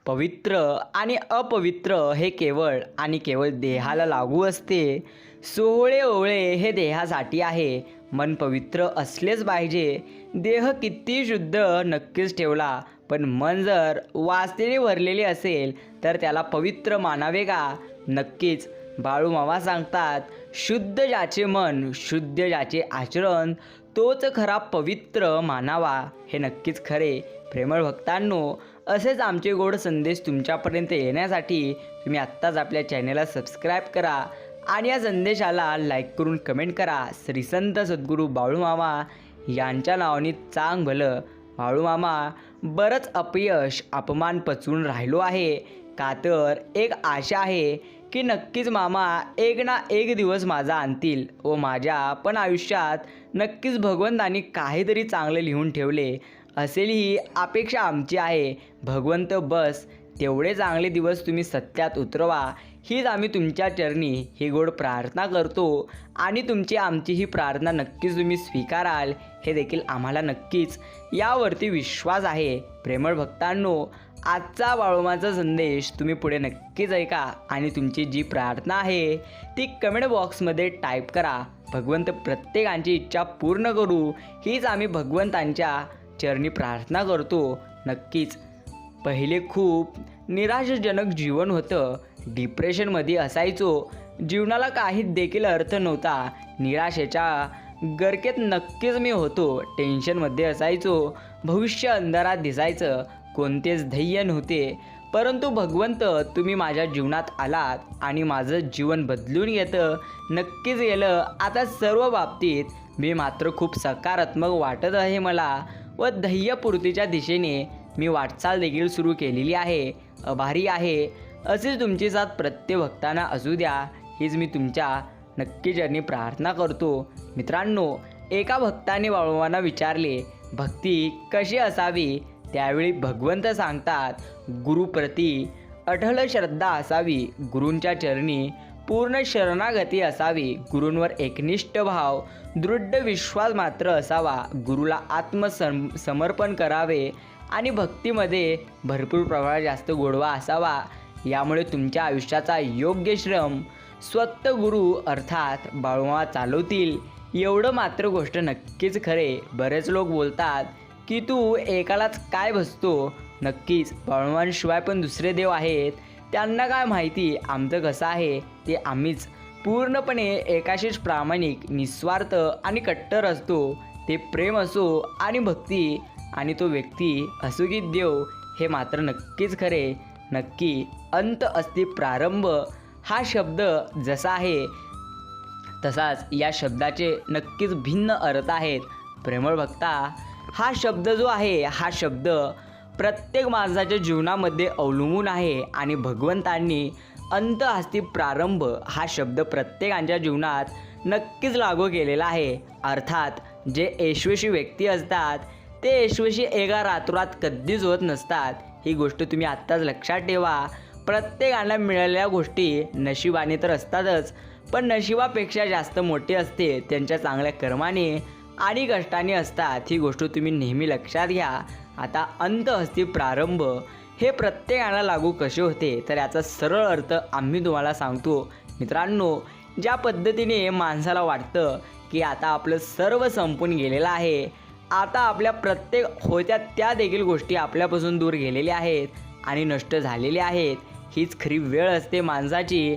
पवित्र आणि अपवित्र हे केवळ आणि केवळ देहाला लागू असते. सोहळे ओवळे हे देहासाठी आहे. मन पवित्र असलेच पाहिजे. देह किती शुद्ध नक्कीच ठेवला, पण मन जर वासनेने भरलेले असेल तर त्याला पवित्र मानावे का? नक्कीच. बाळूमामा सांगतात, शुद्ध ज्याचे मन, शुद्ध ज्याचे आचरण, तोच खरा पवित्र मानावा. हे नक्कीच खरे. प्रेमळ भक्तांनो, असेच आमचे गोड संदेश तुमच्यापर्यंत येण्यासाठी तुम्ही आत्ताच आपल्या चॅनेलला सबस्क्राईब करा आणि या संदेशाला लाईक करून कमेंट करा. श्री संत सद्गुरू बाळूमामा यांच्या नावाने चांग भलं. बाळूमामा, बरंच अपयश अपमान पचवून राहिलो आहे. का तर एक आशा आहे की नक्कीच मामा एक ना एक दिवस माझा आणतील व माझ्या पण आयुष्यात नक्कीच भगवंतांनी काहीतरी चांगले लिहून ठेवले असेल ही अपेक्षा आमची आहे. भगवंत बस तेवढे चांगले दिवस तुम्ही सत्यात उतरवा, हीच आम्ही तुमच्या चरणी ही गोड प्रार्थना करतो आणि तुमची आमची ही प्रार्थना नक्कीच तुम्ही स्वीकाराल हे देखील आम्हाला नक्कीच यावरती विश्वास आहे. प्रेमळ भक्तांनो, आजचा बाळूमाचा संदेश तुम्ही पुढे नक्कीच ऐका आणि तुमची जी प्रार्थना आहे ती कमेंट बॉक्समध्ये टाईप करा. भगवंत प्रत्येकांची इच्छा पूर्ण करू, हीच आम्ही भगवंतांच्या चरणी प्रार्थना करतो. नक्कीच. पहिले खूप निराशाजनक जीवन होतं. डिप्रेशनमध्ये असायचो. जीवनाला काही देखील अर्थ नव्हता. निराशेच्या गर्केत नक्कीच मी होतो. टेन्शनमध्ये असायचो. भविष्य अंधारात दिसायचं. कोणतेच ध्येय नव्हते. परंतु भगवंत तुम्ही माझ्या जीवनात आलात आणि माझं जीवन बदलून घेतं नक्कीच गेलं. आता सर्व बाबतीत मी मात्र खूप सकारात्मक वाटत आहे मला व ध्येयपूर्तीच्या दिशेने मी वाटचाल देखील सुरू केलेली आहे. आभारी आहे. अशीच तुमची साथ प्रत्येक भक्तांना असू द्या, हीच मी तुमच्या नक्की चरणी प्रार्थना करतो. मित्रांनो, एका भक्ताने बाळूमामांना विचारले, भक्ती कशी असावी? त्यावेळी भगवंत सांगतात, गुरुप्रती अढळ श्रद्धा असावी, गुरूंच्या चरणी पूर्ण शरणागती असावी, गुरूंवर एकनिष्ठ भाव, दृढ विश्वास मात्र असावा, गुरुला समर्पण करावे आणि भक्तीमध्ये भरपूर प्रमाणात जास्त गोडवा असावा. यामुळे तुमच्या आयुष्याचा योग्य श्रम स्वतः गुरु अर्थात बाळूमामा चालवतील. एवढं मात्र गोष्ट नक्कीच खरे. बरेच लोक बोलतात की तू एकालाच काय बसतो. नक्कीच बाळूमामांशिवाय पण दुसरे देव आहेत. त्यांना काय माहिती आमचं कसं आहे ते. आम्हीच पूर्णपणे एकाशीच प्रामाणिक, निस्वार्थ आणि कट्टर असतो. ते प्रेम असो आणि भक्ती आणि तो व्यक्ती असो की देव, हे मात्र नक्कीच खरे. नक्की अंत अस्ति प्रारंभ हा शब्द जसा आहे तसाच या शब्दाचे नक्कीच भिन्न अर्थ आहेत. प्रेमळ भक्ता, हा शब्द जो आहे हा शब्द प्रत्येक माणसाच्या जीवनामध्ये अवलंबून आहे आणि भगवंतांनी अंत अस्ति प्रारंभ हा शब्द प्रत्येकाच्या जीवनात नक्कीच लागू केलेला आहे. अर्थात जे यशस्वी व्यक्ती असतात ते यशस्वी एका रातोरात कधीच होत नसतात. ही गोष्ट तुम्ही आत्ताच लक्षात ठेवा. प्रत्येकाला मिळालेल्या गोष्टी नशिबाने तर असतातच, पण नशिबापेक्षा जास्त मोठी असते त्यांच्या चांगल्या कर्माने आणि कष्टाने असतात. ही गोष्ट तुम्ही नेहमी लक्षात घ्या. आता अंत अस्ति प्रारंभ हे प्रत्येकाला लागू कसे होते तर याचा सरळ अर्थ आम्ही तुम्हाला सांगतो. मित्रांनो, ज्या पद्धतीने माणसाला वाटतं की आता आपलं सर्व संपून गेलेलं आहे, आता आपल्या प्रत्येक होत्या त्या देखील गोष्टी आपल्यापासून दूर गेलेल्या आहेत आणि नष्ट झालेल्या आहेत, हीच खरी वेळ असते माणसाची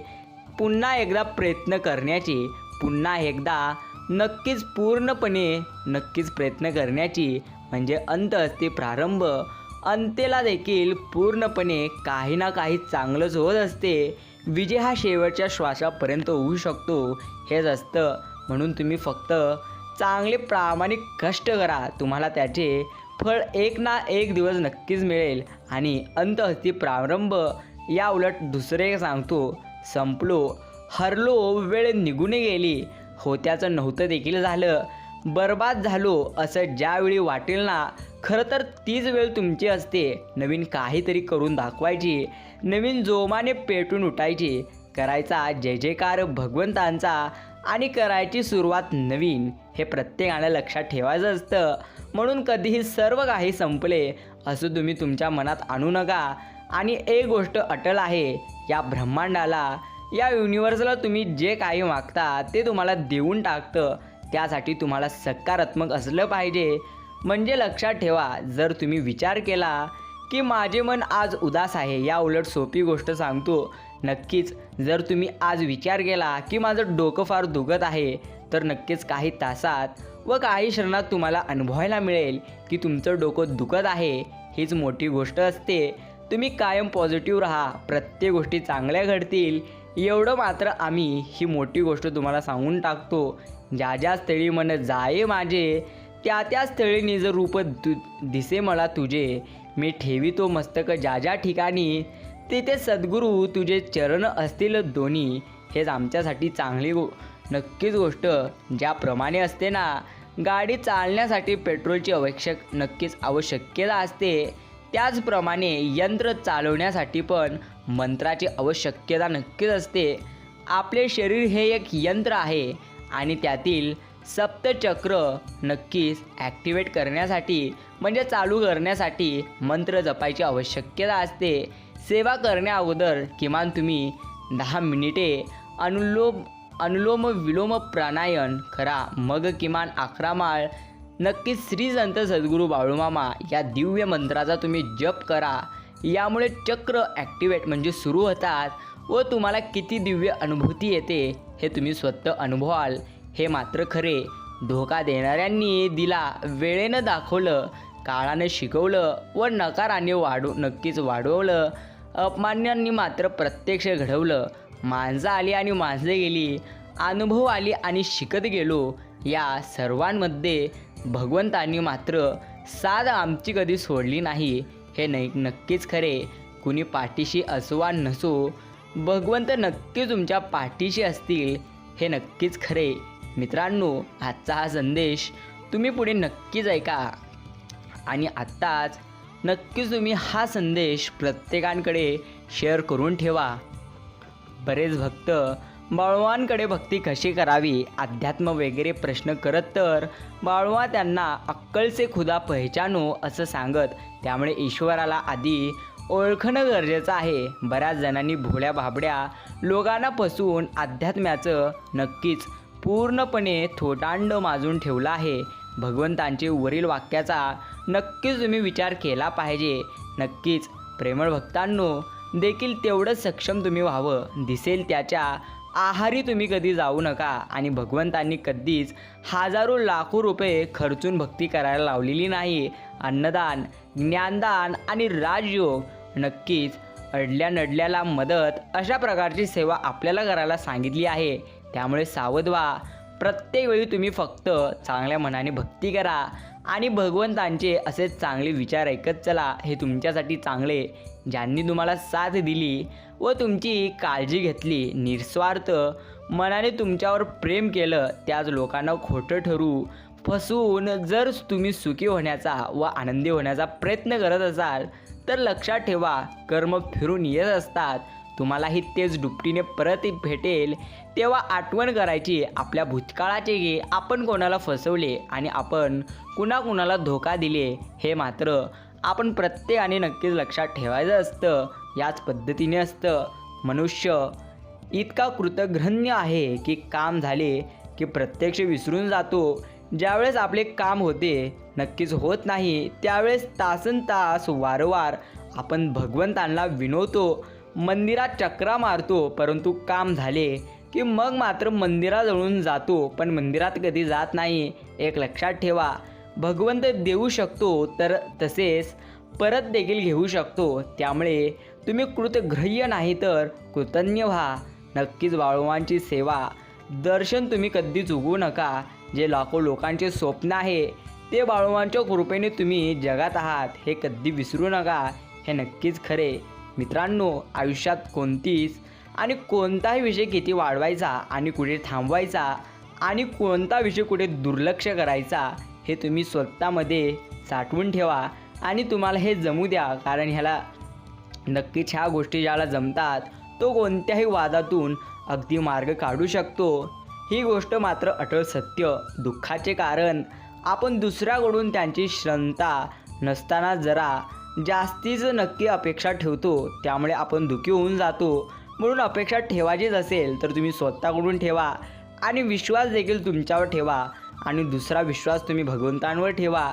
पुन्हा एकदा प्रयत्न करण्याची, पुन्हा एकदा नक्कीच पूर्णपणे नक्कीच प्रयत्न करण्याची. म्हणजे अंत अस्ति प्रारंभ. अंतेला देखील पूर्णपणे काही ना काही चांगलंच होत असते. विजय हा शेवटच्या श्वासापर्यंत होऊ शकतो, हेच असतं. म्हणून तुम्ही फक्त चांगले प्रामाणिक कष्ट करा, तुम्हाला त्याचे फळ एक ना एक दिवस नक्कीच मिळेल. आणि अंत अस्ति प्रारंभ या उलट दुसरे सांगतो, संपलो, हरलो, वेळ निघून गेली, होत्याचं नव्हतं देखील झालं, बर्बाद झालो असं ज्यावेळी वाटेल ना, खरं तर तीच वेळ तुमची असते. नवीन काहीतरी करून दाखवायची, नवीन जोमाने पेटून उठायची, करायचा जय जयकार भगवंतांचा आणि करायची सुरुवात नवीन. हे प्रत्येकाला लक्षात ठेवायचं असतं. म्हणून कधीही सर्व काही संपले असं तुम्ही तुमच्या मनात आणू नका. आणि एक गोष्ट अटल आहे, या ब्रह्मांडाला, या युनिवर्सला तुम्ही जे काही मागता ते तुम्हाला देऊन टाकतं. त्यासाठी तुम्हाला सकारात्मक असलं पाहिजे. म्हणजे लक्षात ठेवा, जर तुम्ही विचार केला की माझे मन आज उदास आहे, या उलट सोपी गोष्ट सांगतो, नक्कीच जर तुम्ही आज विचार केला की माझं डोकं फार दुखत आहे, तर नक्कीच काही तासात व काही क्षणात तुम्हाला अनुभवायला मिळेल की तुमचं डोकं दुखत आहे. हीच मोठी गोष्ट असते. तुम्ही कायम पॉझिटिव्ह राहा, प्रत्येक गोष्टी चांगल्या घडतील. एवढं मात्र आम्ही ही मोठी गोष्ट तुम्हाला सांगून टाकतो. ज्या ज्या स्थळी मन जाये माझे, त्या त्या स्थळी निज रूप दिसे मला तुझे. मी ठेवितो मस्तक ज्या ज्या ठिकाणी, तिथे सद्गुरू तुझे चरण असतील दोन्ही. हेच आमच्यासाठी चांगली नक्कीच गोष्ट. ज्याप्रमाणे असते ना, गाडी चालण्यासाठी पेट्रोलची नक्कीच आवश्यकता असते, त्याचप्रमाणे यंत्र चालवण्यासाठी पण मंत्राची आवश्यकता नक्कीच असते. आपले शरीर हे एक यंत्र आहे आणि त्यातील सप्तचक्र नक्कीच ॲक्टिवेट करण्यासाठी, म्हणजे चालू करण्यासाठी मंत्र जपायची आवश्यकता असते. सेवा करण्याअगोदर किमान तुम्ही 10 मिनिटे अनुलोम विलोम प्राणायाम करा. मग किमान 11 माळ नक्कीच श्री संत सद्गुरू बाळूमामा या दिव्य मंत्राचा तुम्ही जप करा. यामुळे चक्र ॲक्टिवेट म्हणजे सुरू होतात व तुम्हाला किती दिव्य अनुभूती येते हे तुम्ही स्वतः अनुभवाल. हे मात्र खरे, धोका देणाऱ्यांनी दिला, वेळेनं दाखवलं, काळानं शिकवलं व नकाराने नक्कीच वाढवलं. अपमान्यांनी मात्र प्रत्यक्ष घडवलं. माणसं आली आणि माणसं गेली, अनुभव आली आणि शिकत गेलो. या सर्वांमध्ये भगवंतांनी मात्र साथ आमची कधी सोडली नाही. हे नक्कीच खरे. कुणी पाठीशी असो वा नसो, भगवंत नक्की तुमच्या पाठीशी असतील. हे नक्कीच खरे. मित्रांनो, आजचा हा संदेश तुम्ही पुढे नक्कीच ऐका आणि आत्ताच नक्कीच तुम्ही हा संदेश प्रत्येकांकडे शेअर करून ठेवा. बरेच भक्त बाळवांकडे भक्ती कशी करावी, अध्यात्म वगैरे प्रश्न करत, तर बाळवा त्यांना अक्कल से खुदा पहचानो असं सांगत. त्यामुळे ईश्वराला आधी ओळखणं गरजेचं आहे. बऱ्याच जणांनी भोळ्या भाबड्या लोकांना फसवून अध्यात्म्याचं नक्कीच पूर्णपणे थोटांड माजून ठेवलं आहे. भगवंतांचे वरील वाक्याचा नक्कीच तुम्ही विचार केला पाहिजे. नक्कीच प्रेमळ भक्तांनो देखील तेवढंच सक्षम तुम्ही व्हावं. दिसेल त्याच्या आहारी तुम्ही कधी जाऊ नका. आणि भगवंतांनी कधीच हजारो लाखो रुपये खर्चून भक्ती करायला लावलेली नाही. अन्नदान, ज्ञानदान आणि राजयोग, नक्कीच अडल्या नडल्याला मदत, अशा प्रकारची सेवा आपल्याला करायला सांगितली आहे. त्यामुळे सावध व्हा. प्रत्येक वेळी तुम्ही फक्त चांगल्या मनाने भक्ती करा आणि भगवंतांचे असेच चांगले विचार ऐकत चला. हे तुमच्यासाठी चांगले. ज्यांनी तुम्हाला साथ दिली व तुमची काळजी घेतली, निस्वार्थ मनाने तुमच्यावर प्रेम केलं, त्याच लोकांना खोटं ठरू फसवून जर तुम्ही सुखी होण्याचा व आनंदी होण्याचा प्रयत्न करत असाल, तर लक्षात ठेवा, कर्म फिरून येत असतात. तुम्हालाही तेच दुपटीने परत भेटेल. तेव्हा आठवण करायची आपल्या भूतकाळाचे की आपण कोणाला फसवले आणि आपण कुणाकुणाला धोका दिले. हे मात्र आपण प्रत्येकाने नक्कीच लक्षात ठेवायचं असतं. याच पद्धतीने असतं. मनुष्य इतका कृतघ्न आहे की काम झाले की प्रत्यक्ष विसरून जातो. ज्यावेळेस आपले काम होते, नक्कीच होत नाही, त्यावेळेस तासनतास वारंवार आपण भगवंतांना विनवतो, मंदिरात चक्रा मारतो, परंतु काम झाले की मग मात्र मंदिराजवळून जातो, पण मंदिरात कधी जात नाही. एक लक्षात ठेवा, भगवंत देऊ शकतो तर तसेच परत देखील घेऊ शकतो. त्यामुळे तुम्ही कृतघ्राह्य नाही तर कृतज्ञ व्हा. नक्कीच बाळवांची सेवा, दर्शन तुम्ही कधी चुकवू नका. जे लाखो लोकांचे स्वप्न आहे ते बाळवांच्या कृपेने तुम्ही जगात आहात, हे कधी विसरू नका. हे नक्कीच खरे. मित्रांनो, आयुष्यात कोणतीच आणि कोणताही विषय किती वाढवायचा आणि कुठे थांबवायचा आणि कोणता विषय कुठे दुर्लक्ष करायचा, हे तुम्ही स्वतःमध्ये साठवून ठेवा आणि तुम्हाला हे जमू द्या. कारण ह्याला नक्कीच ह्या गोष्टी ज्याला जमतात तो कोणत्याही वादातून अगदी मार्ग काढू शकतो. ही गोष्ट मात्र अटळ सत्य. दुःखाचे कारण आपण दुसऱ्याकडून त्यांची श्रद्धा नसताना जरा जास्तीच नक्की अपेक्षा ठेवतो, त्यामुळे आपण दुःखी होऊन जातो. म्हणून अपेक्षा ठेवायचीच असेल तर तुम्ही स्वतःकडून ठेवा आणि विश्वास देखील तुमच्यावर ठेवा आणि दुसरा विश्वास तुम्ही भगवंतांवर ठेवा.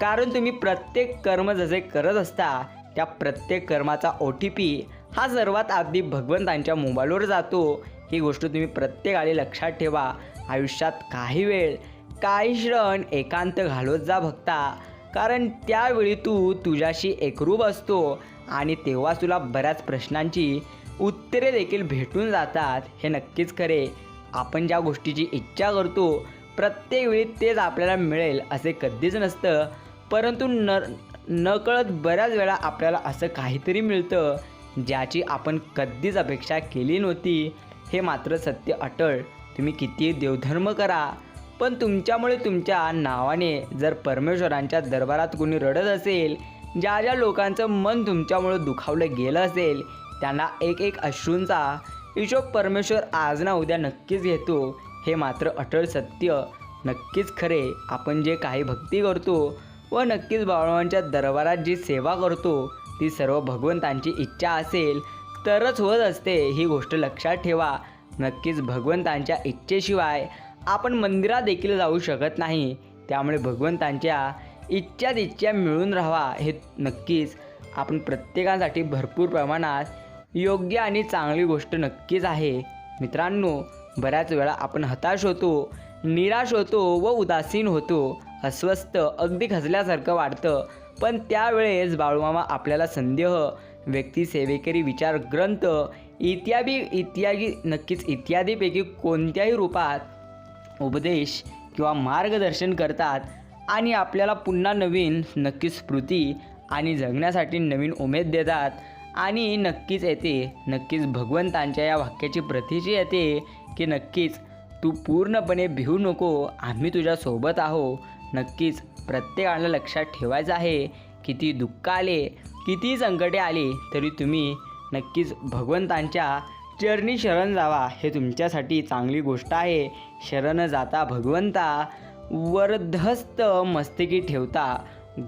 कारण तुम्ही प्रत्येक कर्म जसे करत असता त्या प्रत्येक कर्माचा OTP हा सर्वात आधी भगवंतांच्या मोबाईलवर जातो. ही गोष्ट तुम्ही प्रत्येकाने लक्षात ठेवा. आयुष्यात काही वेळ काही क्षण एकांत घालवत जा भक्ता, कारण त्यावेळी तू तुझ्याशी एकरूप असतो आणि तेव्हा तुला बऱ्याच प्रश्नांची उत्तरे देखील भेटून जातात. हे नक्कीच खरे. आपण ज्या गोष्टीची इच्छा करतो प्रत्येक वेळी तेच आपल्याला मिळेल असे कधीच नसतं, परंतु नकळत बऱ्याच वेळा आपल्याला असं काहीतरी मिळतं ज्याची आपण कधीच अपेक्षा केली नव्हती. हे मात्र सत्य अटळ. तुम्ही कितीही देवधर्म करा, पण तुमच्यामुळे तुमच्या नावाने जर परमेश्वरांच्या दरबारात कोणी रडत असेल, ज्या ज्या लोकांचं मन तुमच्यामुळे दुखावलं गेलं असेल, त्यांना एक एक अश्रूंचा हिशोब परमेश्वर आज ना उद्या नक्कीच घेतो. हे मात्र अटळ सत्य. नक्कीच खरे. आपण जे काही भक्ती करतो व नक्कीच बाळवांच्या दरबारात जी सेवा करतो ती सर्व भगवंतांची इच्छा असेल तरच होत असते. ही गोष्ट लक्षात ठेवा. नक्कीच भगवंतांच्या इच्छेशिवाय आपण मंदिरात देखील जाऊ शकत नाही. त्यामुळे भगवंतांच्या इच्छा मिळून राहावा हे नक्कीच आपण प्रत्येकासाठी भरपूर प्रमाणात योग्य आणि चांगली गोष्ट नक्कीच आहे. मित्रांनो, बऱ्याच वेळा आपण हताश होतो, निराश होतो व उदासीन होतो, अस्वस्थ अगदी खचल्यासारखं वाटतं. पण त्यावेळेस बाळूमामा आपल्याला संदेह, व्यक्ती, सेवेकरी, विचार, ग्रंथ इत्यादी नक्कीच इत्यादीपैकी कोणत्याही रूपात उपदेश किंवा मार्गदर्शन करतात आणि आपल्याला पुन्हा नवीन नक्कीच स्फूर्ती आणि जगण्यासाठी नवीन उमेद देतात. आणि नक्कीच नक्कीच भगवंतांच्या या वाक्याची प्रतीची येते की नक्कीच तू पूर्णपणे भिवू नको, आम्ही तुझ्यासोबत आहो. नक्कीच प्रत्येकाला लक्षात ठेवायचं आहे, किती दुःख आले, किती संकटे आली तरी तुम्ही नक्कीच भगवंतांच्या चरणी शरण जावा. हे तुमच्यासाठी चांगली गोष्ट आहे. शरण जाता भगवंता, वरदहस्त मस्तकी ठेवता,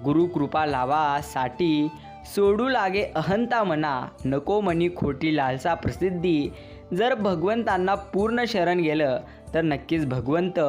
गुरुकृपा लावा साठी, सोडू लागे अहंता मना, नको मनी खोटी लालसा प्रसिद्धी. जर भगवंतांना पूर्ण शरण गेलं तर नक्कीच भगवंत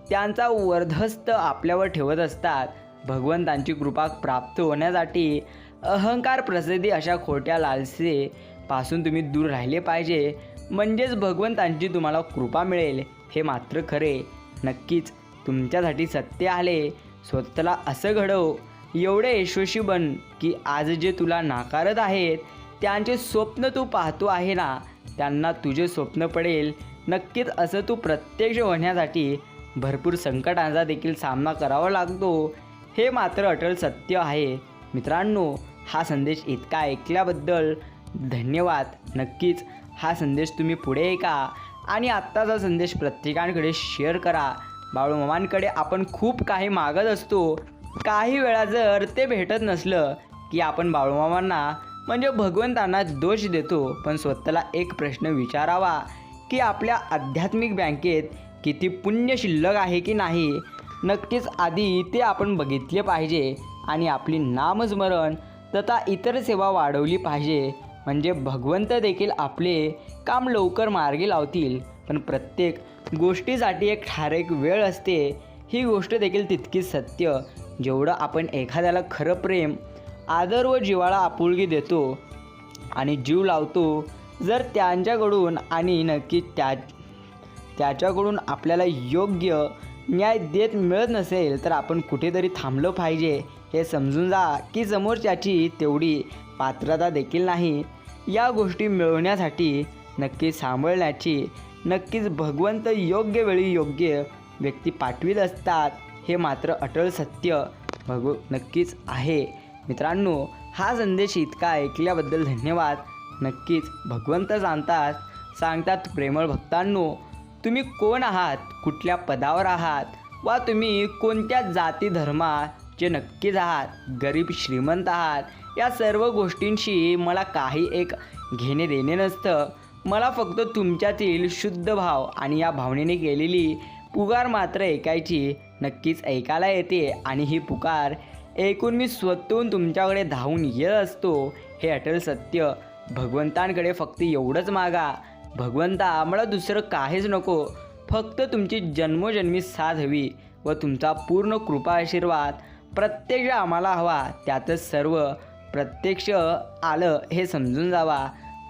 त्यांचा वरदहस्त आपल्यावर ठेवत असतात. भगवंतांची कृपा प्राप्त होण्यासाठी अहंकार, प्रसिद्धी अशा खोट्या लालसेपासून तुम्ही दूर राहिले पाहिजे, म्हणजेच भगवंतांची तुम्हाला कृपा मिळेल. हे मात्र खरे. नक्कीच तुमच्यासाठी सत्य आले. स्वतःला असं घडव, एवढे यशस्वी बन की आज जे तुला नाकारत आहेत त्यांचे स्वप्न तू पाहतो आहे ना, त्यांना तुझे स्वप्न पडेल. नक्कीच असं तू प्रत्यक्ष होण्यासाठी भरपूर संकटांचा देखील सामना करावा लागतो. हे मात्र अटळ सत्य आहे. मित्रांनो, हा संदेश इतका ऐकल्याबद्दल धन्यवाद. नक्कीच हा संदेश तुम्ही पुढे ऐका आणि आत्ताचा संदेश प्रत्येकाकडे शेअर करा. बाळूमामांकडे आपण खूप काही मागत असतो. काही वेळा जर ते भेटत नसलं की आपण बाळूमामांना म्हणजे भगवंतांना दोष देतो. पण स्वतःला एक प्रश्न विचारावा की आपल्या आध्यात्मिक बँकेत किती पुण्य शिल्लक आहे की नाही. नक्कीच आधी ते आपण बघितले पाहिजे आणि आपली नामस्मरण तथा इतर सेवा वाढवली पाहिजे, म्हणजे भगवंत देखील आपले काम लवकर मार्गी लावतील. पण प्रत्येक गोष्टीसाठी एक ठराविक वेळ असते. ही गोष्ट देखील तितकीच सत्य. जेवढं आपण एखाद्याला खरं प्रेम, आदर व जिव्हाळा, आपुलकी देतो आणि जीव लावतो, जर त्यांच्याकडून आणि नक्की त्याच्याकडून आपल्याला योग्य न्याय देत मिळत नसेल तर आपण कुठेतरी थांबलं पाहिजे. हे समजून जा की समोरच्याची तेवढी पात्रता देखील नाही. या गोष्टी मिळवण्यासाठी नक्की सांभाळण्याची नक्कीच भगवंत योग्य वेळी योग्य व्यक्ती पाठवीत असतात. हे मात्र अटळ सत्य नक्कीच आहे. मित्रांनो, हा संदेश इतका ऐकल्याबद्दल धन्यवाद. नक्कीच भगवंत सांगतात प्रेमळ भक्तांनो, तुम्ही कोण आहात, कुठल्या पदावर आहात वा तुम्ही कोणत्या जाती धर्माचे नक्कीच आहात, गरीब श्रीमंत आहात, या सर्व गोष्टींशी मला काही एक घेणे देणे नसतं. मला फक्त तुमच्यातील शुद्ध भाव आणि या भावनेने केलेली पुकार मात्र ऐकायची. नक्कीच ऐकायला येते आणि ही पुकार ऐकून मी स्वतःहून तुमच्याकडे धावून येत असतो, हे अटल सत्य. भगवंतांकडे फक्त एवढंच मागा, भगवंता मला दुसरं काहीच नको, फक्त तुमची जन्मोजन्मी साथ हवी व तुमचा पूर्ण कृपा आशीर्वाद प्रत्यक्ष आम्हाला हवा. त्यातच सर्व प्रत्यक्ष आलं हे समजून जावा.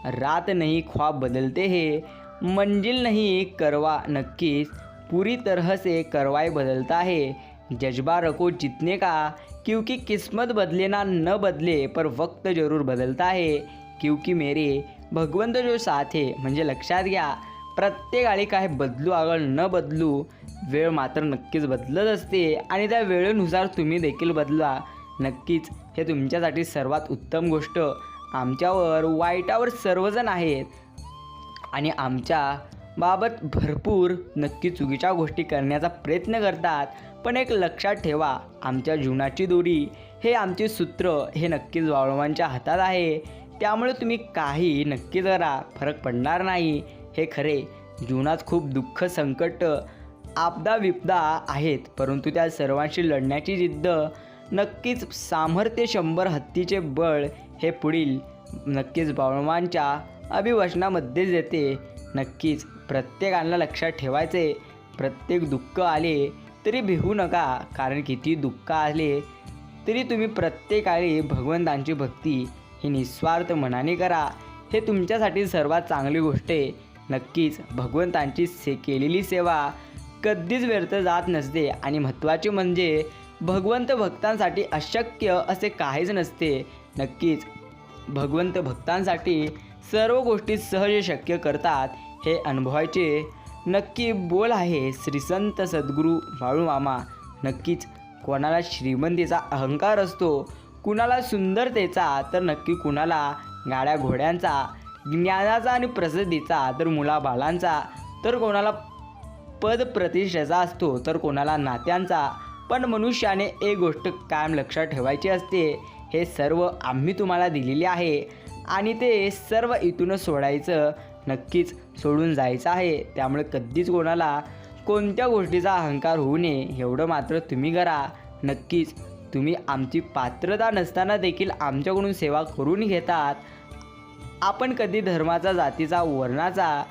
रात नहीं ख्वाब बदलते हे, मंजिल नहीं करवा नक्कीच, पूरी तरह से करवाई बदलता है. जज्बा रखो जीतने का, क्योंकि किस्मत बदले ना न बदले पर वक्त जरूर बदलता है. क्योंकि मेरे भगवंत जो साथ है. म्हणजे लक्षात घ्या, प्रत्येक आळी काय बदलू आगळ न बदलू, वेळ मात्र नक्कीच बदलत असते आणि त्या वेळेनुसार तुम्ही देखील बदला. नक्कीच हे तुमच्यासाठी सर्वात उत्तम गोष्ट. आमच्यावर वाईटावर सर्वजण आहेत आणि आमच्या बाबत भरपूर नक्की चुकीच्या गोष्टी करण्याचा प्रयत्न करतात. पण एक लक्षात ठेवा, आमच्या जीवनाची दोरी, हे आमचे सूत्र हे नक्कीच बाळूमामांच्या हातात आहे. त्यामुळे तुम्ही काही नक्कीच करा, फरक पडणार नाही. हे खरे, जीवनात खूप दुःख, संकट, आपदा विपदा आहेत, परंतु त्या सर्वांशी लढण्याची जिद्द, नक्कीच सामर्थ्य 100 हत्तीचे बळ हे पुढील नक्कीच बाळूमामांच्या अभिवचनामध्येच येते. नक्कीच प्रत्येकाला लक्षात ठेवायचे, प्रत्येक दुःख आले तरी भिवू नका, कारण किती दुःख आले तरी तुम्ही प्रत्येकाळी भगवंतांची भक्ती ही निस्वार्थ मनाने करा. हे तुमच्यासाठी सर्वात चांगली गोष्ट आहे. नक्कीच भगवंतांची केलेली सेवा कधीच व्यर्थ जात नसते आणि महत्त्वाचे म्हणजे भगवंत भक्तांसाठी अशक्य असे काहीच नसते. नक्कीच भगवंत भक्तांसाठी सर्व गोष्टी सहज शक्य करतात, हे अनुभवायचे नक्की बोल आहे श्री संत सद्गुरू बाळूमामा. नक्कीच कोणाला श्रीमंतीचा अहंकार असतो, कुणाला सुंदरतेचा, तर नक्की कुणाला गाड्या घोड्यांचा, ज्ञानाचा आणि प्रसिद्धीचा, तर मुलाबाळांचा, तर कोणाला पद प्रतिष्ठेचा असतो, तर कोणाला नात्यांचा. पण मनुष्याने एक गोष्ट कायम लक्षात ठेवायची असते, हे सर्व आम्ही तुम्हाला दिलेले आहे आणि ते सर्व इथून सोडायचं, नक्कीच सोडून जायचं आहे. त्यामुळे कधीच कोणाला कोणत्या गोष्टीचा अहंकार होऊ नये, एवढं मात्र तुम्ही करा. नक्कीच तुम्ही आमची पात्रता नसताना देखील आमच्याकडून सेवा करून घेतात. आपण कधी धर्माचा, जातीचा, वर्णाचा,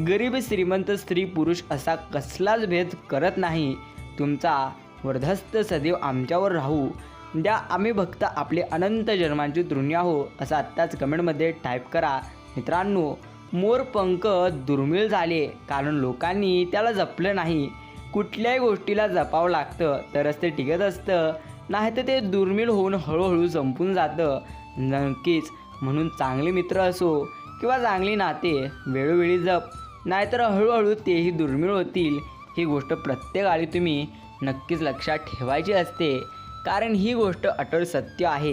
गरीब श्रीमंत, स्त्री पुरुष असा कसलाच भेद करत नाही. तुमचा वर्धस्त सदैव आमच्यावर राहू द्या. आम्ही भक्त आपले अनंत जन्मांचे ऋणी आहो, असं आत्ताच कमेंटमध्ये टाईप करा. मित्रांनो, मोरपंख दुर्मिळ झाले कारण लोकांनी त्याला जपलं नाही. कुठल्याही गोष्टीला जपावं लागतं तरच ते टिकत असतं, नाहीतर ते दुर्मिळ होऊन हळूहळू संपून जातं. नक्कीच म्हणून चांगले मित्र असो किंवा चांगली नाते वेळोवेळी जप, नाहीतर हळूहळू तेही दुर्मिळ होतील. ही गोष्ट प्रत्येक वेळी तुम्ही नक्कीच लक्षात ठेवायची असते, कारण ही गोष्ट अटळ सत्य आहे.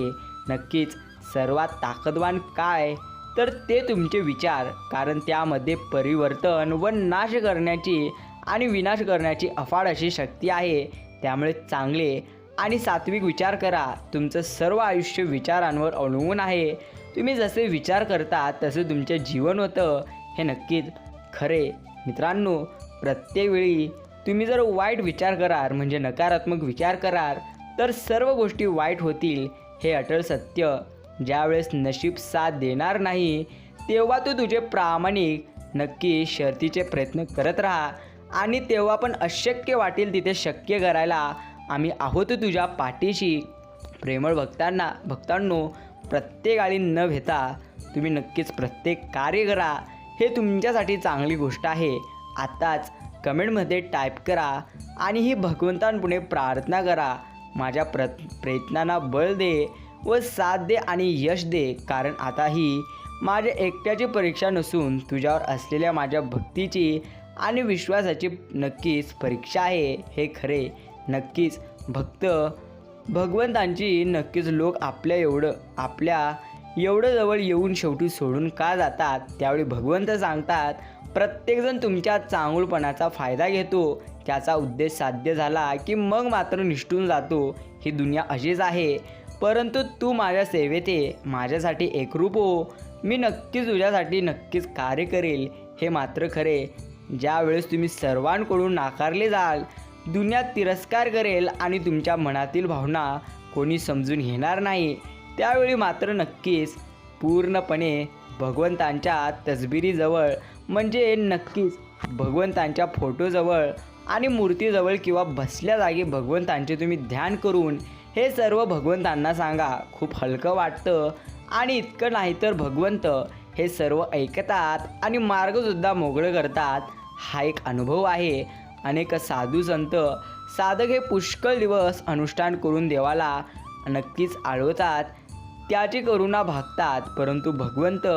नक्कीच सर्वात ताकदवान काय, तर ते तुमचे विचार, कारण त्यामध्ये परिवर्तन व नाश करण्याची आणि विनाश करण्याची अफाट अशी शक्ती आहे. त्यामुळे चांगले आणि सात्विक विचार करा. तुमचं सर्व आयुष्य विचारांवर अवलंबून आहे. तुम्ही जसे विचार करता तसे तुमचे जीवन होतं, हे नक्कीच खरे. मित्रांनो, प्रत्येक वेळी तुम्ही जर वाईट विचार कराल, म्हणजे नकारात्मक विचार कराल, तर सर्व गोष्टी वाईट होतील, हे अटळ सत्य. ज्यावेळेस नशीब साथ देणार नाही तेव्हा तू तुझे प्रामाणिक नक्की शर्तीचे प्रयत्न करत राहा आणि तेव्हा पण अशक्य वाटेल तिथे शक्य करायला आम्ही आहोत तुझ्या पाठीशी. प्रेमळ भक्तांनो, प्रत्येक आळी न भेता तुम्ही नक्कीच प्रत्येक कार्य करा. हे तुमच्यासाठी चांगली गोष्ट आहे. आताच कमेंटमध्ये टाईप करा आणि ही भगवंतांपुढे प्रार्थना करा, माझ्या प्रयत्नांना बळ दे व साथ दे आणि यश दे, कारण आता ही माझ्या एकट्याची परीक्षा नसून तुझ्यावर असलेल्या माझ्या भक्तीची आणि विश्वासाची नक्कीच परीक्षा आहे. हे खरे. नक्कीच भगवंतांची नक्कीच लोक आपल्या एवढं जवळ येऊन शेवटी सोडून का जातात. त्यावेळी भगवंत सांगतात, प्रत्येकजण तुमच्या चांगुलपणाचा फायदा घेतो, त्याचा उद्देश साध्य झाला की मग मात्र निष्ठून जातो. ही दुनिया अशीच आहे, परंतु तू माझ्या सेवेत ये, माझ्यासाठी एकरूप हो, मी नक्कीच तुझ्यासाठी नक्कीच कार्य करेल, हे मात्र खरे. ज्या वेळेस तुम्ही सर्वांकडून नाकारले जाल, दुनिया तिरस्कार करेल आणि तुमच्या मनातील भावना कोणी समजून घेणार नाही, त्यावेळी मात्र नक्कीच पूर्णपणे भगवंतांच्या तसबिरीजवळ म्हणजे नक्कीच भगवंतांच्या फोटोजवळ आणि मूर्तीजवळ किंवा बसल्या जागी भगवंतांचे तुम्ही ध्यान करून हे सर्व भगवंतांना सांगा. खूप हलकं वाटतं आणि इतकं नाही तर भगवंत हे सर्व ऐकतात आणि मार्गसुद्धा मोकळं करतात. हा एक अनुभव आहे. अनेक साधू संत साधक हे पुष्कळ दिवस अनुष्ठान करून देवाला नक्कीच आळवतात, त्याची करुणा भागतात, परंतु भगवंत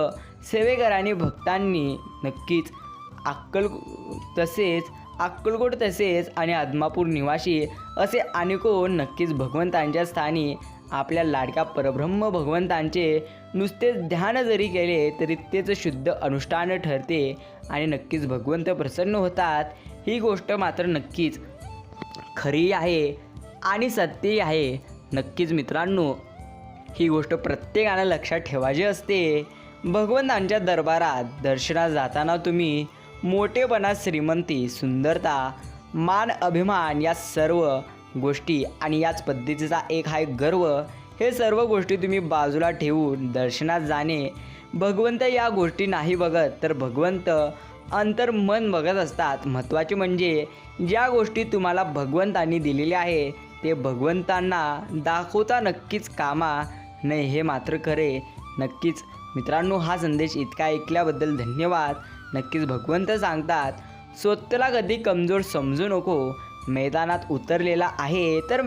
सेवेकरांनी भक्तांनी नक्कीच अक्कलकोट तसेच आणि आदमापूर निवासी असे अनेको नक्कीच भगवंतांच्या स्थानी आपल्या लाडक्या परब्रह्म भगवंतांचे नुसतेच ध्यान जरी केले तरी तेच शुद्ध अनुष्ठान ठरते आणि नक्कीच भगवंत प्रसन्न होतात. ही गोष्ट मात्र नक्कीच खरी आहे आणि सत्यही आहे. नक्कीच मित्रांनो, ही गोष्ट प्रत्येकानं लक्षात ठेवायची असते. भगवंतांच्या दरबारात दर्शनात जाताना तुम्ही मोठेपणा, श्रीमंती, सुंदरता, मान, अभिमान या सर्व गोष्टी आणि याच पद्धतीचा एक आहे गर्व, हे सर्व गोष्टी तुम्ही बाजूला ठेवून दर्शनात जाणे. भगवंत या गोष्टी नाही बघत तर भगवंत अंतर्मन बघत असतात. महत्त्वाचे म्हणजे ज्या गोष्टी तुम्हाला भगवंतांनी दिलेल्या आहे ते भगवंतांना दाखवता नक्कीच कामा नाही, हे मात्र खरे. नक्कीच मित्रांनो, हा संदेश इतका ऐकल्याबद्दल धन्यवाद. नक्कीच भगवंत सांगतात, स्वतःला कधी कमजोर समजू नको. मैदानात उतरलेला आहे तर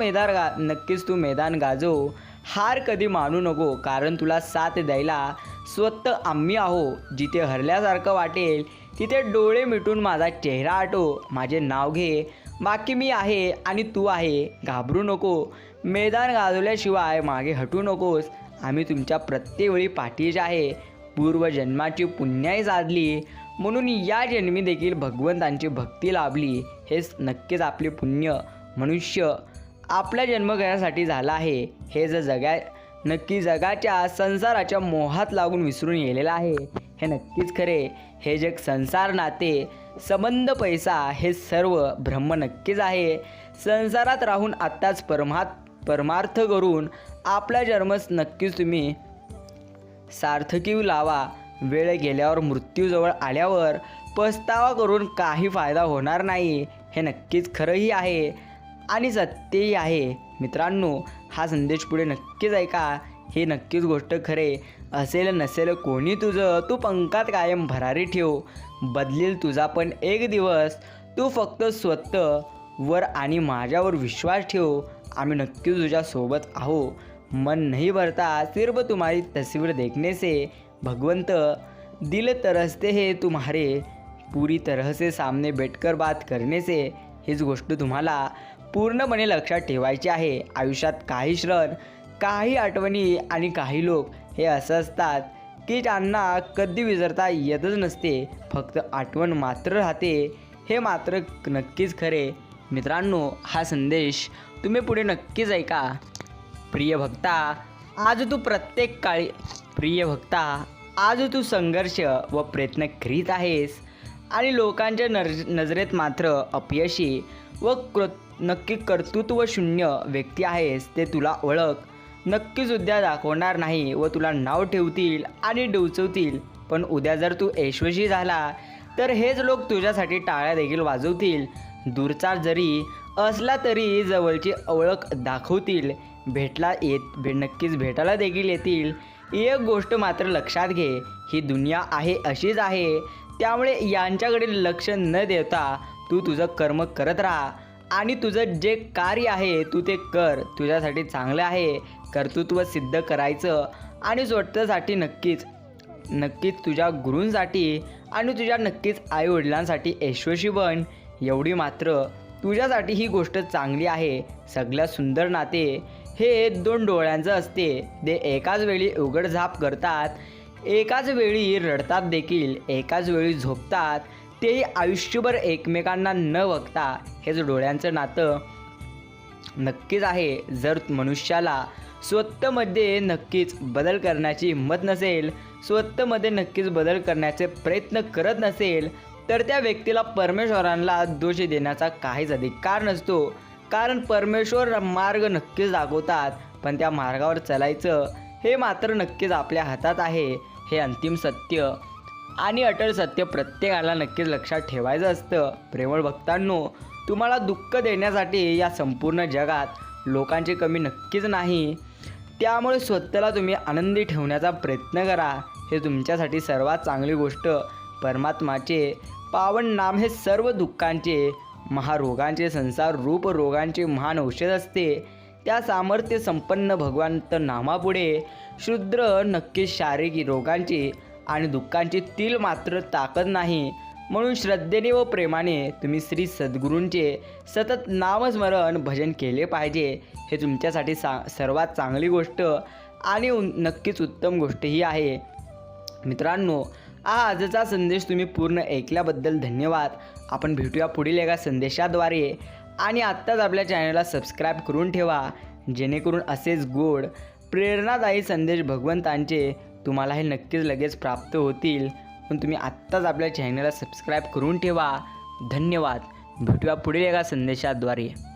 नक्कीच तू मैदान गाजव. हार कधी मानू नको, कारण तुला साथ द्यायला स्वतः आम्ही आहो. जिथे हरल्यासारखं वाटेल तिथे डोळे मिटून माझा चेहरा आठव. माझे नाव घे, बाकी मी आहे आणि तू आहे. घाबरू नको, मैदान गाजवल्याशिवाय मागे हटू नकोस. आम्ही तुमच्या प्रत्येक वेळी पाठीशी आहे. पूर्वजन्माची पुण्याई साधली म्हणून या जन्मी देखील भगवंतांची भक्ती लाभली. हेच नक्कीच आपले पुण्य. मनुष्य आपला जन्म घेण्यासाठी झाला आहे. हे नक्की जगाच्या संसाराच्या मोहात लागून विसरून गेलेला आहे, हे नक्कीच खरे. हे जग, संसार, नाते, संबंध, पैसा हे सर्व ब्रह्म नक्कीच आहे. संसारात राहून आत्ताच परमार्थ करून आपला जन्मच नक्कीच तुम्ही सार्थकी लावा. वेळ गेल्यावर, मृत्यूजवळ आल्यावर पस्तावा करून काही फायदा होणार नाही, हे नक्कीच खरंही आहे आणि सत्यही आहे. मित्रांनो, हा संदेश पुढे नक्कीच ऐका. हे नक्कीच गोष्ट खरे. असेल नसेल कोणी तुझं, तू पंखात कायम भरारी ठेव. बदलेल तुझा पण एक दिवस. तू फक्त स्वतःवर आणि माझ्यावर विश्वास ठेव. आम्ही नक्कीच तुझ्या सोबत आहो. मन नहीं भरता सिर्फ तुम्हारी तस्वीर देखने से भगवंत दिल तरसते है तुम्हारे, पूरी तरह से सामने बैठकर बात करने से. हीच गोष्ट तुम्हाला पूर्णपणे लक्षात ठेवायची आहे. आयुष्यात काही क्षण, काही आठवणी आणि काही लोक हे असं असतात की त्यांना कधी विसरता येतच नसते, फक्त आठवण मात्र राहते, हे मात्र नक्कीच खरे. मित्रांनो, हा संदेश तुम्ही पुढे नक्कीच ऐका. प्रिय भक्ता, आज तू संघर्ष व प्रयत्न करीत आहेस आणि लोकांच्या नजरेत मात्र अपयशी व नक्की कर्तृत्व शून्य व्यक्ती आहेस. ते तुला ओळख नक्कीच उद्या दाखवणार नाही व तुला नाव ठेवतील आणि डोचवतील. पण उद्या जर तू यशस्वी झाला तर हेच लोक तुझ्यासाठी टाळ्या देखील वाजवतील. दूरचा जरी असला तरी जवळची ओळख दाखवतील. नक्कीच भेटायला देखील येतील. एक गोष्ट मात्र लक्षात घे, ही दुनिया आहे अशीच आहे. त्यामुळे यांच्याकडे लक्ष न देता तू तुझं कर्म करत राहा आणि तुझं जे कार्य आहे तू ते कर. तुझ्यासाठी चांगलं आहे. कर्तृत्व सिद्ध करायचं आणि स्वतःसाठी नक्कीच तुझ्या गुरूंसाठी आणि तुझ्या नक्कीच आईवडिलांसाठी यशस्वी बन. एवढी मात्र तुझ्यासाठी ही गोष्ट चांगली आहे. सगळ्यात सुंदर नाते हे दोन डोळ्यांचं असते. ते एकाच वेळी उघडझाप करतात, एकाच वेळी रडतात देखील, एकाच वेळी झोपतात, तेही आयुष्यभर एकमेकांना न बघता. हेच डोळ्यांचं नातं नक्कीच आहे. जर मनुष्याला स्वतःमध्ये नक्कीच बदल करण्याची हिंमत नसेल, स्वतःमध्ये नक्कीच बदल करण्याचे प्रयत्न करत नसेल, तर त्या व्यक्तीला परमेश्वरांना दोष देण्याचा काहीच अधिकार नसतो. कारण परमेश्वर मार्ग नक्कीच दाखवतात, पण त्या मार्गावर चालायचं हे मात्र नक्कीच आपल्या हातात आहे. हे अंतिम सत्य आणि अटळ सत्य प्रत्येकाला नक्कीच लक्षात ठेवायचं असतं. प्रेमळ भक्तांनो, तुम्हाला दुःख देण्यासाठी या संपूर्ण जगात लोकांची कमी नक्कीच नाही. त्यामुळे स्वतःला तुम्ही आनंदी ठेवण्याचा प्रयत्न करा. हे तुमच्यासाठी सर्वात चांगली गोष्ट. परमात्माचे पावन नाम हे सर्व दुःखांचे, महारोगांचे, संसार रूप रोगांचे महान औषध असते. त्या सामर्थ्य संपन्न भगवंत नामापुढे शूद्र नक्कीच शारीरिक रोगांची आणि दुःखांची तिल मात्र ताकद नाही. म्हणून श्रद्धेने व प्रेमाने तुम्ही श्री सद्गुरूंचे सतत नामस्मरण भजन केले पाहिजे. हे तुमच्यासाठी सर्वात चांगली गोष्ट आणि नक्कीच उत्तम गोष्टही आहे. मित्रांनो, आजचा संदेश तुम्ही पूर्ण ऐकल्याबद्दल धन्यवाद. आपण भेटूया पुढील एका संदेशाद्वारे. आणि आत्ताच आपल्या चॅनलला सबस्क्राईब करून ठेवा, जेणेकरून असेच गोड प्रेरणादायी संदेश भगवंतांचे तुम्हाला हे नक्कीच लगेच प्राप्त होतील. पण तुम्ही आत्ताच आपल्या चॅनलला सबस्क्राईब करून ठेवा. धन्यवाद. भेटूया पुढील एका संदेशाद्वारे.